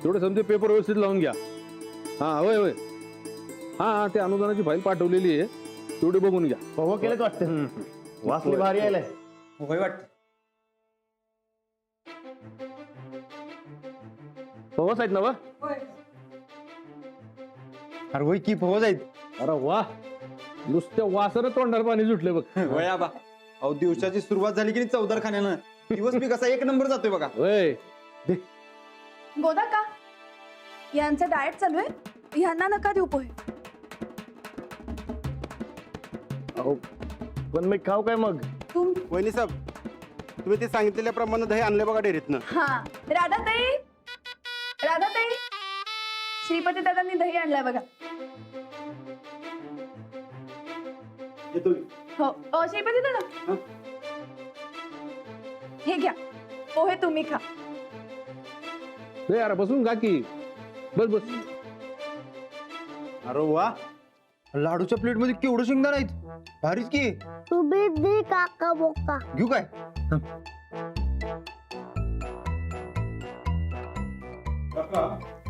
तेवढे समजे पेपर व्यवस्थित लावून घ्या. हा होय होय. हा ते अनुदानाची फाईल पाठवलेली आहे, तेवढी बघून घ्या. हो केलं वाटतं. वाचली भारी यायलाय. होय वाटत. फवस आहेत ना वा? अरे होय की फवस आहेत. अरे वा, नुसत्या वासानं तोंडाला पाणी सुटले बघ. होय आबा. अहो दिवसाची सुरुवात झाली की नाही चौदारखान्यानं, दिवस बी कसा एक नंबर जातोय बघा. होय. गोदा का यांचं डाएट चालू आहे, यांना नका देऊ पोहे. अहो पण मी खाऊ काय मग? तुम वहिनी साहेब, तुम्ही ते सांगितलेल्याप्रमाणे दही आणले बघा डेअरीतनं. हा राधाताई, राधाताई, श्रीपती दादांनी दही आणलाय बघा. हो श्रीपती दादा, हे घ्या पोहे, तुम्ही खा. हे यार बसून खा की. बस बस. अरे वा, लाडूच्या प्लेट मध्ये केवढं शेंगदाणा आहेत. भारीच की. तू भी दे काका बोका. घेऊ काय?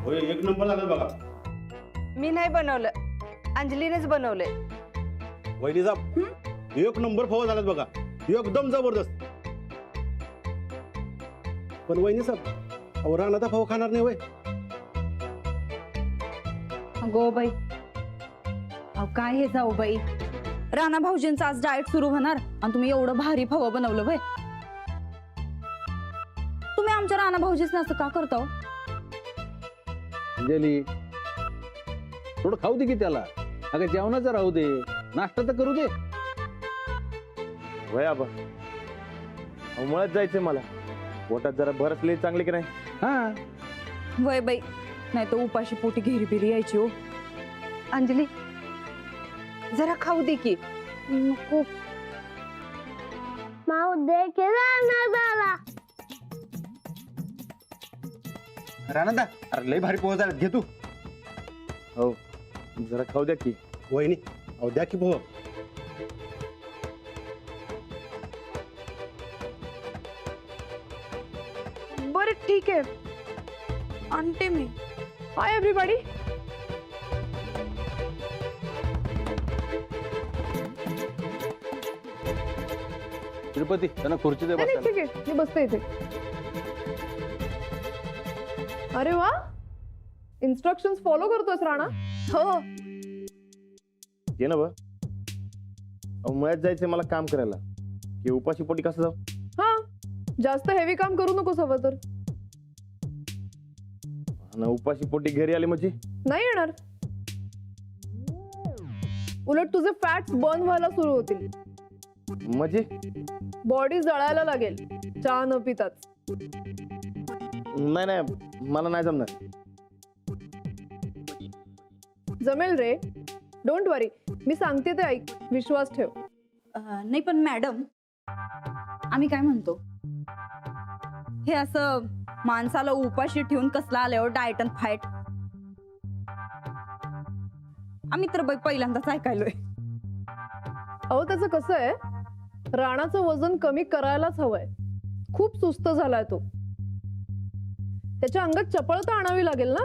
होय, एक नंबर झालं बघा. मी नाही बनवलं, अंजलीनेच बनवलंय. वहिनी साहेब, एक नंबर फव झालं बघा, एकदम जबरदस्त. पण वहिनी साहेब, अहो रानाचा फव खाणार नाही वय? गो बाई, अहो काय हे जाऊ बाई, राणा भाऊजींचं आज डाएट सुरू होणार आणि तुम्ही एवढं भारी फवं बनवलं भाई. तुम्ही आमच्या राणा भाऊजीच असं का करता हो? अंजली, थोडं खाऊ दे की त्याला. अगं जेवणाचं राहू दे, नाश्ता तर करू दे. वय आबा, मुळात जायचंय मला. पोटात जरा भर असली चांगली की नाही? हा वय बाई, नाही तर उपाशी पोटी घेरी बिरी यायची हो. अंजली जरा खाऊ दे की. नको. माऊ दे के राहणार झाला. राणा, अरे लय भारी पोह झाला, घे तू. हो जरा खाऊ द्या की. वहिनी, अहो द्या की फव. बरं ठीक आहे, आणते मी. हाय एव्हरीबॉडी. तिरुपती, त्यांना खुर्ची दे नाही बसायला. ठीक आहे, मी बसते इथे. अरे वा, इन्स्ट्रक्शन्स फॉलो करतोस राणा. हो ये ना बा. मुळात जायचंय मला काम करायला. की उपाशी पोटी कसं जाऊ? हा, जास्त हेवी काम करू नकोस हवं तर. आणि उपाशी पोटी घरी आली म्हणजे नाही येणार. उलट तुझे फॅट्स बर्न व्हायला सुरू होतील. म्हणजे बॉडी जळायला लागेल चहा न पिताच. नाही नाही, मला नाही जमणार. जमेल रे, डोंट वरी. मी सांगते ते ऐक, विश्वास ठेव. नाही पण मॅडम, आम्ही काय म्हणतो, हे असं माणसाला उपाशी ठेवून कसला आल्यावर डाएट अँड फाईट. आम्ही तर बाई पहिल्यांदाच ऐकायलोय. अहो त्याचं कसं आहे, राणाचं वजन कमी करायलाच हवंय. खूप सुस्त झालाय तो. त्याच्या अंगात चपळता आणावी लागेल ना,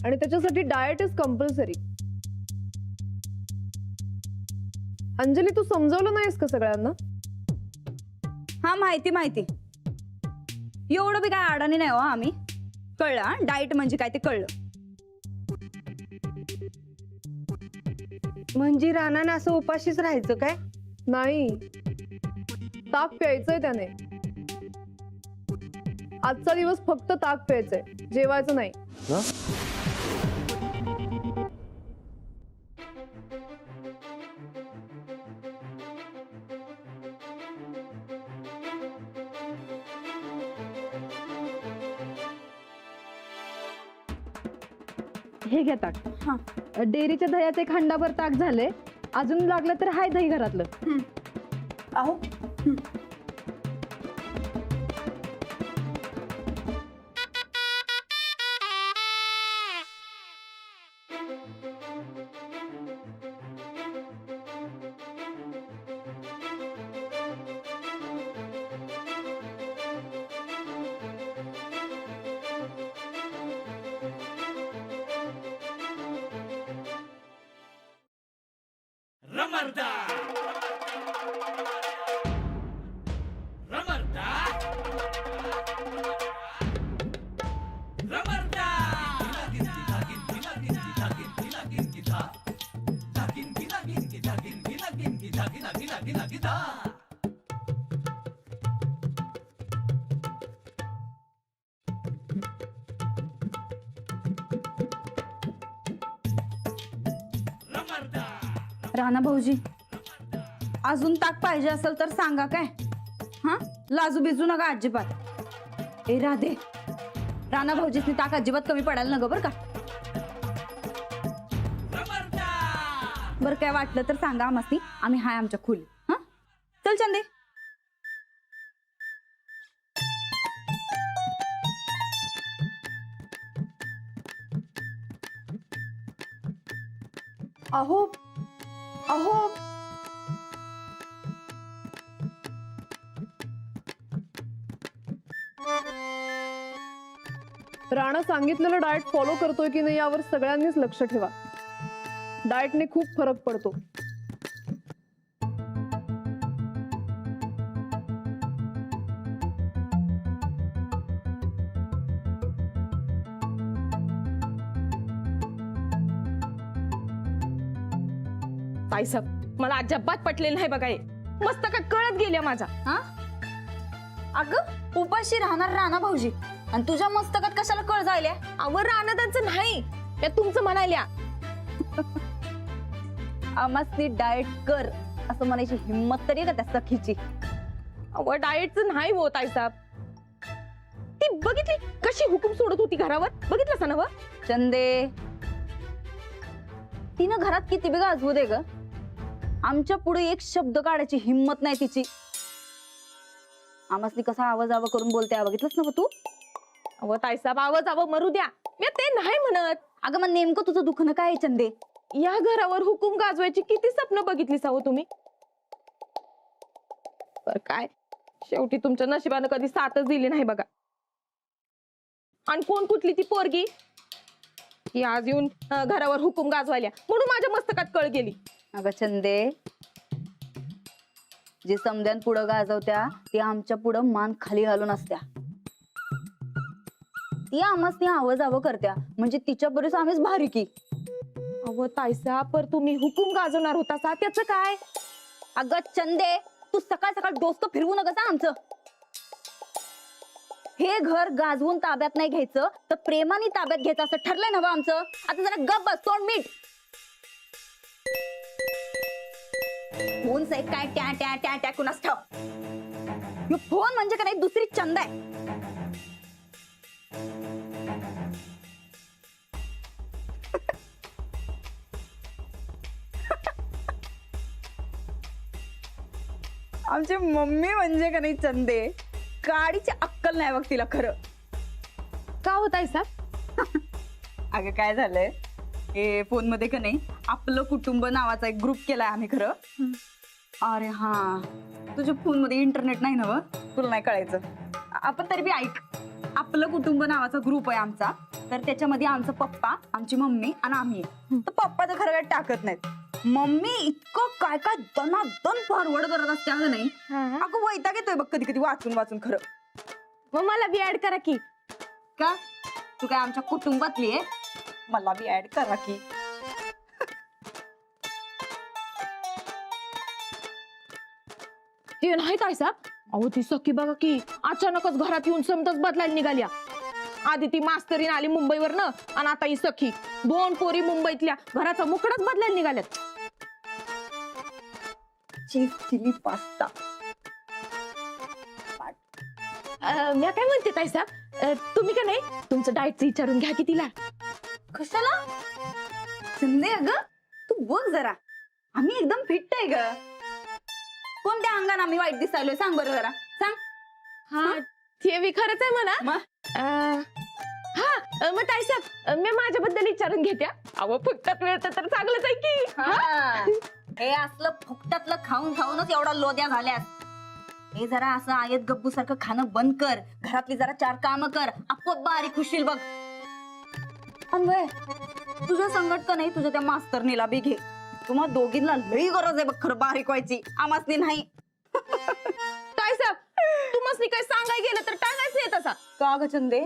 आणि त्याच्यासाठी डाएट इज कंपल्सरी. अंजली, तू समजवलं नाहीस का सगळ्यांना? हा माहिती माहिती, एवढं बी काय अडाणी नाही हो आम्ही. कळलं डाएट म्हणजे काय ते कळलं. म्हणजे रानानं असं उपाशीच राहायचं काय? नाही, ताक प्यायचंय त्याने. आजचा दिवस फक्त ताक प्यायचंय, जेवायचं नाही. हे घ्या ताक. हा, डेअरीच्या दह्याचे खंडाभर ताक झाले. अजून लागलं तर हाय दही घरातलं. अहो राणा भाऊजी, अजून ताक पाहिजे असेल तर सांगा काय. हा, लाजू बिजू नका अजिबात. ए राधे, राणा भाऊजीसनी ताक अजिबात कमी पडायला नका बरं का. बरं काय वाटलं तर सांगा आम्हाला, आम्ही हाय आमच्या खोली. हा, चल चंदे. अहो अहो, राणा सांगितलेलं डाएट फॉलो करतोय की नाही यावर सगळ्यांनीच लक्ष ठेवा. डाएटने खूप फरक पडतो. साहेब मला अजिबात पटलेलं नाही बघा हे. मस्त का कळत गेल्या माझा. हा, अगं उपाशी राहणार राणा भाऊजी आणि तुझ्या मस्तकात कशाला कळ जायल्या. आवर राहण्याचं नाही, त्या तुमचं म्हणायल्या. आम्हासनी डाएट कर असं म्हणायची हिम्मत तरी का त्या सखीची. अव डाएटचं नाही होत आई साहेब. ती बघितली कशी हुकूम सोडत होती घरावर, बघितलं सा नव. चंदे, तिनं घरात किती बी गाजवू दे ग, आमच्या पुढे एक शब्द काढायची हिम्मत नाही तिची. आम्हासनी कसा आवाज आवा करून बोलते बघितलंस ना तू. अव ताईसाहेब आवाज मरू द्या, मी ते नाही म्हणत. अगं मग नेमकं तुझं दुखणं काय आहे चंदे. या घरावर हुकूम गाजवायची किती स्वप्न बघितली साव तुम्ही. पर काय शेवटी तुमच्या नशिबानं कधी साथच दिली नाही बघा. आणि कोण कुठली ती पोरगी की आज येऊन घरावर हुकूम गाजवायला, म्हणून माझ्या मस्तकात कळ गेली. अगं चंदे, जे समद्यान पुढं गाजवत्या ती आमच्या पुढं मान खाली घालून असत्या. ती आम्हासनी आवाज आव करत्या म्हणजे तिच्या बरोबर आम्हीच भारी की. अव ताईसाहेब पर तुम्ही हुकूम गाजवणार होता सा, त्याचं काय. अगं चंदे, तू सकाळ सकाळ डोसकं फिरवू नका सा आमचं. हे घर गाजवून ताब्यात नाही घ्यायचं तर प्रेमाने ताब्यात घ्यायचं असं ठरलंय ना बा आमचं. आता जरा गप बस, तोंड मीठ. फोन से काय ट्या ट्या ट्या ट्या कुणास ठाव. ह्यो फोन म्हणजे का नाही दुसरी चंद आहे. आमची मम्मी म्हणजे का नाही चंदे, गाडीची अक्कल नाही बघ तिला खरं. का होत आहे साहेब. अगं काय झालंय, हे फोन मध्ये का नाही आपलं कुटुंब नावाचा एक ग्रुप केलाय आम्ही खरं. अरे हा, तुझ्या फोन मध्ये इंटरनेट नाही ना, तुला नाही कळायचं. आपण तरी बी ऐक, आपलं कुटुंब नावाचा ग्रुप आहे आमचा. तर त्याच्यामध्ये आमचा पप्पा, आमची मम्मी आणि आम्ही. तर पप्पा तर खरं काय टाकत नाहीत. मम्मी इतकं काय काय दनादन फॉरवर्ड करत असते अगं नाही. अगं वैताग येतोय बघ कधी कधी वाचून वाचून खरं. मग मला बी ऍड करा की. का तू काय आमच्या कुटुंबातली आहे, मला बी ऍड करा की. ते नाही ताईसाहेब. अहो ती सखी बघा की अचानकच घरात येऊन समतच बदलायला निघाल्या. आधी ती मास्तरीन आली मुंबईवर न, आणि आता ही सखी. 2 पोरी मुंबईतल्या घराचा मुकडाच बदलायला निघाल्यात. चीज चिली पास्ता. मी काय म्हणते ताईसाहेब, तुम्ही का नाही तुमचं डाएटचं विचारून घ्या की तिला. कशाला संदे, अगं तू बघ जरा, आम्ही एकदम फिट आहे ग. कोणत्या अंगाने आम्ही वाईट दिसायलोय सांग बरं जरा, सांग. हा ते बी खरंच आहे म्हणा. मग हा मग ताईसाहेब मी माझ्याबद्दल विचारून घेत्या. अहो फुकटात मिळतं तर चांगलंच आहे की. हा. हे असलं फुकटातलं खाऊन खाऊनच एवढा लोद्या झाल्यास. हे जरा असं आयत गप्पू सारखं खाणं बंद कर. घरातली जरा 4 कामं कर, आपोआप बारीक खुशील बघ. अन्वय, तुझ्या संकट का नाही तुझ्या त्या मास्तरनीला बी घे. तुम्हाला दोघींना लई गरज आहे बघ खरं बारीक व्हायची, आमासनी नाही. काय साहेब तुम्हाला काय सांगाय गेलं तर टाकायचं येत असा. का ग चंदे,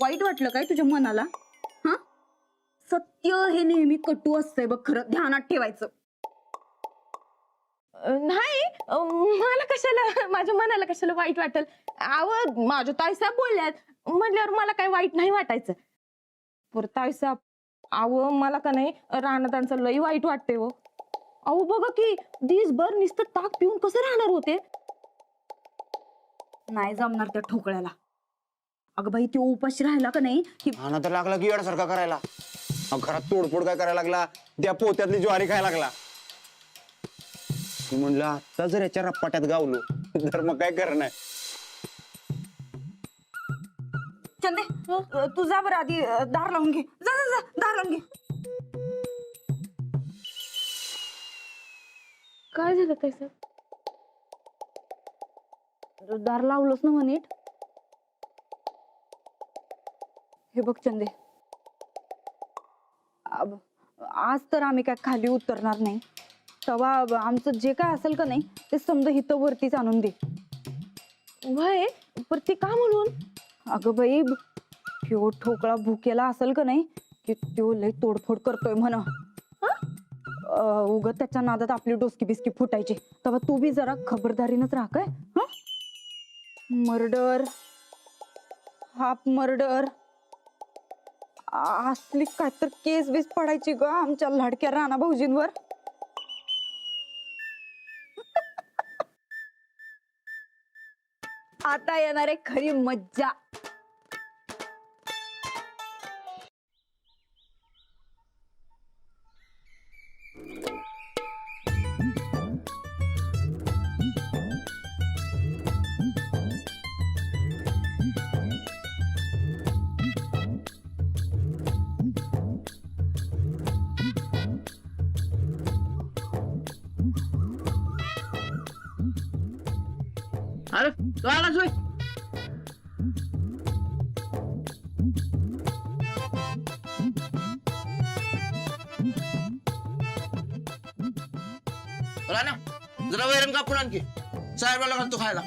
वाईट वाटलं काय तुझ्या मनाला? हा, सत्य हे नेहमी कटू असतंय बघ खरं, ध्यानात ठेवायचं. नाही मला कशाला, माझ्या मनाला कशाला वाईट वाटेल. अहो माझ्या ताईसाहेब बोलल्यात म्हटल्यावर मला काही वाईट नाही वाटायचं. पर ताईसाहेब अहो मला का नाही रानादांचं लई वाईट वाटते हो. अहो बघा की दिसभर नुसतं ताक पिऊन कसं राहणार होते. नाही जमणार त्या ठोकळ्याला. अगं बाई ती उपाशी राहिला का नाही की हा तर लागला की येड्यासारखा करायला. अहो, घरात तोडफोड काय करायला लागला, त्या पोत्यातली ज्वारी खायला लागला. मी म्हणलं आता जर याच्या रप्पाट्यात गावलो तर मग काय करणार. चंदे तू जा बरं आधी दार लावून घे. जा जा जा दार लावून घे. काय झालं ताईसाहेब? दार लावलंच ना नीट. हे बघ चंदे, आज तर आम्ही काय खाली उतरणार नाही. तेव्हा आमचं जे काय असेल का नाही ते समजा हिथं वरतीच आणून दे. वय पर ते का म्हणून? अगं बाई ह्यो ठोकळा भुकेला असेल का नाही की त्यो लय तोडफोड करतोय म्हणा. उगत त्याच्या नादात आपली डोसकी बिस्की फुटायची. तेव्हा तू बी जरा खबरदारीनच राह काय. मर्डर, हाफ मर्डर असली काय तर केस बीस पडायची ग आमच्या लाडक्या राणा भाऊजींवर. आता येणार आहे खरी मज्जा. अरे तू आलास होय? राणा जरा वैरण कापून आणखी साहेबाला घालतो खायला.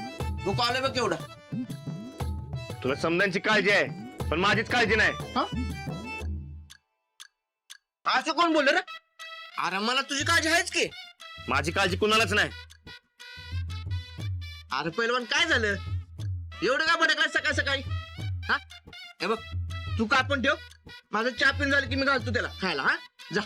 भूक आले बघ केवढा. तुला समजांची काळजी आहे पण माझीच काळजी नाही. असं कोण बोललं रे? अरे मला तुझी काळजी आहेच की. माझी काळजी कुणालाच नाही. अरे पहिलवान काय झालं एवढं का भडकला सकाळ सकाळी? हा हे बघ तू कापून ठेव, माझं चहा पिऊन झालं की मी घालतो त्याला खायला. हा जा.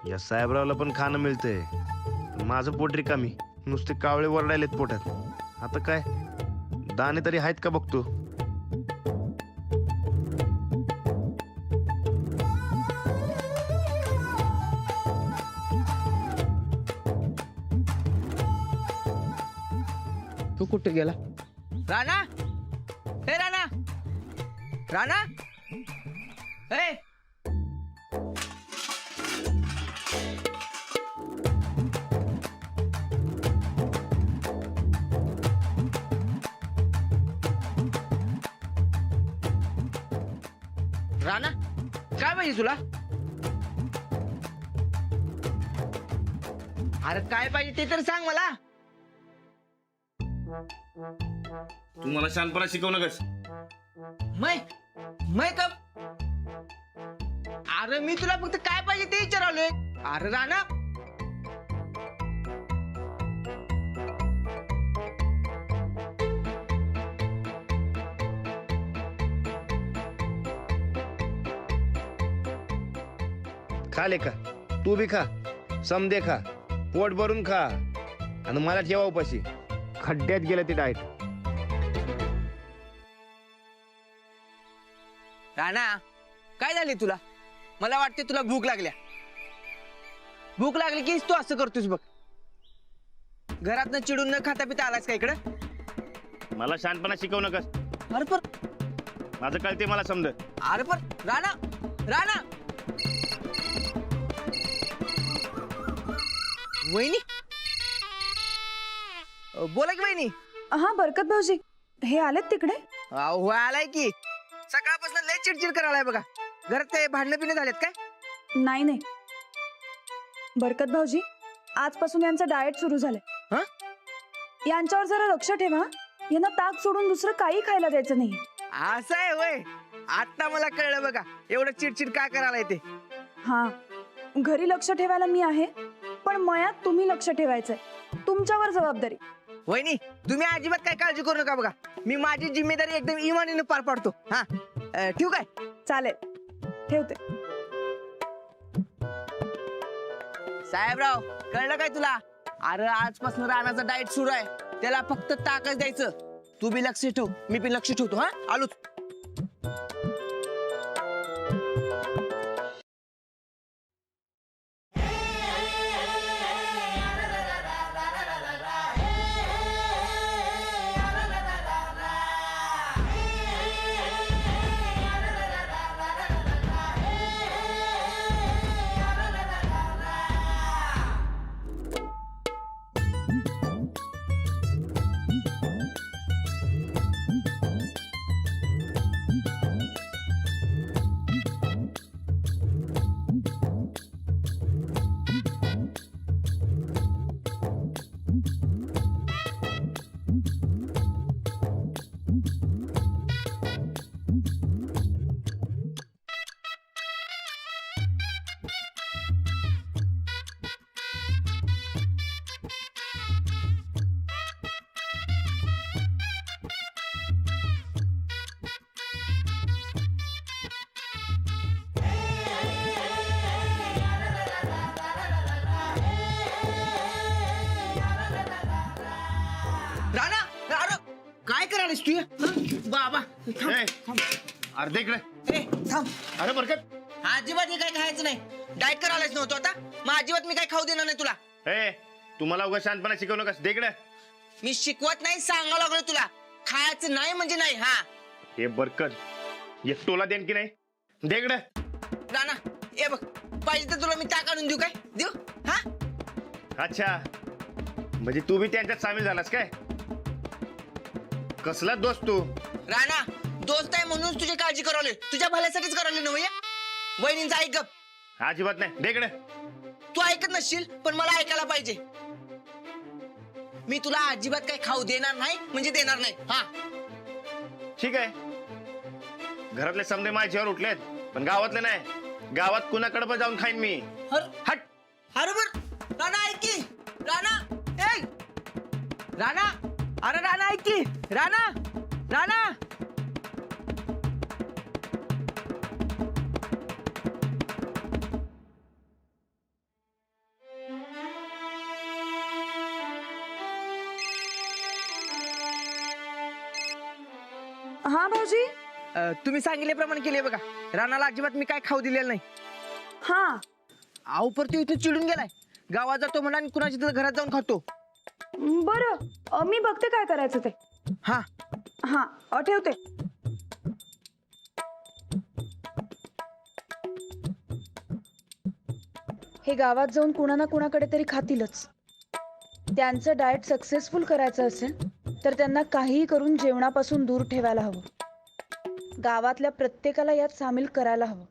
या साहेबरावला पण खाणं मिळतंय, माझं पोट रिकामी, नुसते कावळे वरडायलेत पोटात. आता काय दाणे तरी आहेत का बघतो. तू कुठे गेला? राणा, हे राणा, राणा, हे राणा, काय पाहिजे तुला? अरे काय पाहिजे ते तर सांग मला. तू मला शानपणा शिकवू नकस. मैं कब? अरे मी तुला फक्त काय पाहिजे ते विचारलोय. अरे राणा, खा लेखा, तू बी खा, समदे खा, पोट भरून खा आणि मला ठेवा उपाशी. खड्ड्यात गेलं ते डाएट. राणा काय झाले तुला? मला वाटते तुला भूक लागल्या. भूक लागली की तू असं करतोस बघ. घरात चिडून न खाता पिता आलास का इकडं? मला शहाणपणा शिकवू नकस. अरे पण माझं कळते मला समज. अरे पण राणा राणा वहिनी बोला की वहिनी. हा बरकत भाऊजी हे आलेत तिकडे. हो आलाय की. सकाळपासून लय चिडचिड करायलाय बघा. घरात काही भांडणं पिणं झालेत काय? नाही नाही बरकत भाऊजी आजपासून यांचं डाएट सुरू झालंय. हं? यांच्यावर जरा लक्ष ठेवा. यांना ताक सोडून दुसरं काही खायला द्यायचं नाही. असं आहे वय. आता मला कळलं बघा एवढं चिडचिड काय करायला ते. हा घरी लक्ष ठेवायला मी आहे पण मयात तुम्ही लक्ष ठेवायचंय. तुमच्यावर जबाबदारी. वहिनी तुम्ही अजिबात काय काळजी करू नका बघा. मी माझी जिम्मेदारी एकदम इमानीने पार पाडतो. हा ठेवू काय? चालेल ठेवते. साहेबराव कळलं काय तुला? अरे आजपासून राणाचा डाएट सुरू आहे. त्याला फक्त ताकच द्यायचं. तू बी लक्ष ठेव मी बी लक्ष ठेवतो. हा आलोच. राणा राणा काय करायलास तू? बाबा अर्धे इकडे. थांब. अरे बरकत. अजिबात हे काय खायचं नाही. डाएट करायलाच नव्हतं आता. मग अजिबात मी काय खाऊ देणार नाही तुला. तुम्हाला उगा शहाणपणा शिकवू नकस. दे इकडे. मी शिकवत नाही सांगावं लागलो तुला. खायचं नाही म्हणजे नाही. हा हे बरकत एक टोला देन की नाही. दे इकडे. राणा ए बघ पाहिजे तर तुला मी ताक आणून देऊ काय? देऊ? हा अच्छा म्हणजे तू बी त्यांच्यात सामील झालास काय? कसला दोस्त तू? राणा दोस्त आहे म्हणून तुझी काळजी करवली. तुझ्या भल्यासाठीच करवली नव्हे. वहिनींचा ऐक गप. अजिबात नाही. दे इकडे. तू ऐकत नसशील पण मला ऐकायला पाहिजे. मी तुला अजिबात काही खाऊ देणार नाही म्हणजे देणार नाही. हा ठीक आहे. घरातले समजे माझ्यावर उठलेत पण गावातले नाही. गावात कुणाकडे पण जाऊन खाईन मी. हट. बरोबर. राणा ऐक की. राणा ए राणा. अरे राणा ऐक की. राणा राणा हा भाऊजी. तुम्ही सांगितल्याप्रमाणे केले बघा. राणाला अजिबात मी काय खाऊ दिलेलं नाही. हा आऊ परत इथे चिडून गेलाय. गावात जातो म्हणा आणि कुणाच्या तिथं घरात जाऊन खातो. बरं मी बघते काय करायचं ते. हा हा ठेवते. हे गावात जाऊन कुणा ना कुणाकडे तरी खातीलच. त्यांचं डाएट सक्सेसफुल करायचं असेल तर त्यांना काहीही करून जेवणापासून दूर ठेवायला हवं. गावातल्या प्रत्येकाला यात सामील करायला हवं.